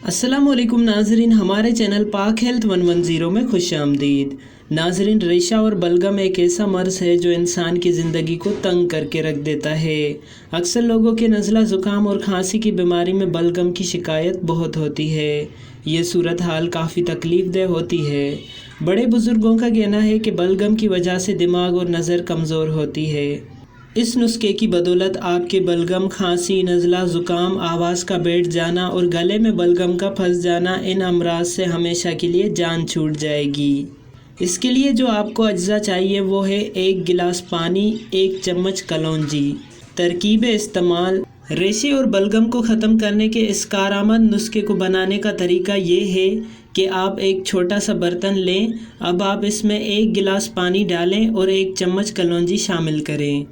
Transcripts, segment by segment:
अस्सलामुअलैकुम नाजरीन, हमारे चैनल पाक हेल्थ 110 में खुश आमदीद। नाजरीन, रेशा और बलगम एक ऐसा मर्ज़ है जो इंसान की ज़िंदगी को तंग करके रख देता है। अक्सर लोगों के नज़ला, ज़ुखाम और खांसी की बीमारी में बलगम की शिकायत बहुत होती है। ये सूरत हाल काफ़ी तकलीफ़ देह होती है। बड़े बुज़ुर्गों का कहना है कि बलगम की वजह से दिमाग और नज़र कमज़ोर होती है। इस नुस्खे की बदौलत आपके बलगम, खांसी, नज़ला, ज़ुकाम, आवाज़ का बैठ जाना और गले में बलगम का फंस जाना, इन अमराज से हमेशा के लिए जान छूट जाएगी। इसके लिए जो आपको अज्जा चाहिए वो है 1 गिलास पानी, 1 चम्मच कलौंजी। तरकीब इस्तेमाल। रेशे और बलगम को ख़त्म करने के इस कारआमद नुस्खे को बनाने का तरीका ये है कि आप एक छोटा सा बर्तन लें। अब आप इसमें 1 गिलास पानी डालें और 1 चम्मच कलौंजी शामिल करें।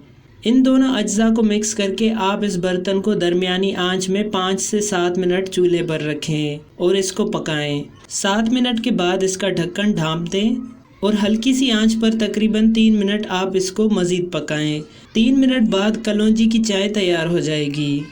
इन दोनों अज्जा को मिक्स करके आप इस बर्तन को दरमियानी आंच में 5 से 7 मिनट चूल्हे पर रखें और इसको पकाएं। 7 मिनट के बाद इसका ढक्कन ढाँप दें और हल्की सी आंच पर तकरीबन 3 मिनट आप इसको मज़ीद पकाएं। 3 मिनट बाद कलौंजी की चाय तैयार हो जाएगी।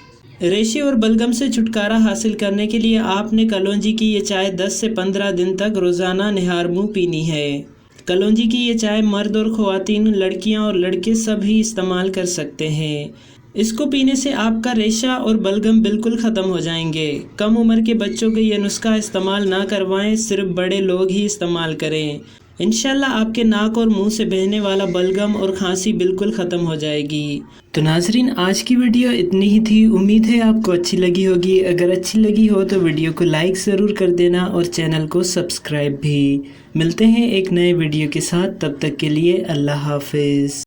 रेशे और बलगम से छुटकारा हासिल करने के लिए आपने कलौंजी की ये चाय 10 से 15 दिन तक रोज़ाना निहार मुँह पीनी है। कलौंजी की ये चाय मर्द और ख़वातीन, लड़कियां और लड़के सभी इस्तेमाल कर सकते हैं। इसको पीने से आपका रेशा और बलगम बिल्कुल ख़त्म हो जाएंगे। कम उम्र के बच्चों के ये नुस्खा इस्तेमाल ना करवाएं, सिर्फ बड़े लोग ही इस्तेमाल करें। इंशाल्लाह आपके नाक और मुंह से बहने वाला बलगम और खांसी बिल्कुल ख़त्म हो जाएगी। तो नाजरीन, आज की वीडियो इतनी ही थी। उम्मीद है आपको अच्छी लगी होगी। अगर अच्छी लगी हो तो वीडियो को लाइक ज़रूर कर देना और चैनल को सब्सक्राइब भी। मिलते हैं एक नए वीडियो के साथ, तब तक के लिए अल्लाह हाफिज़।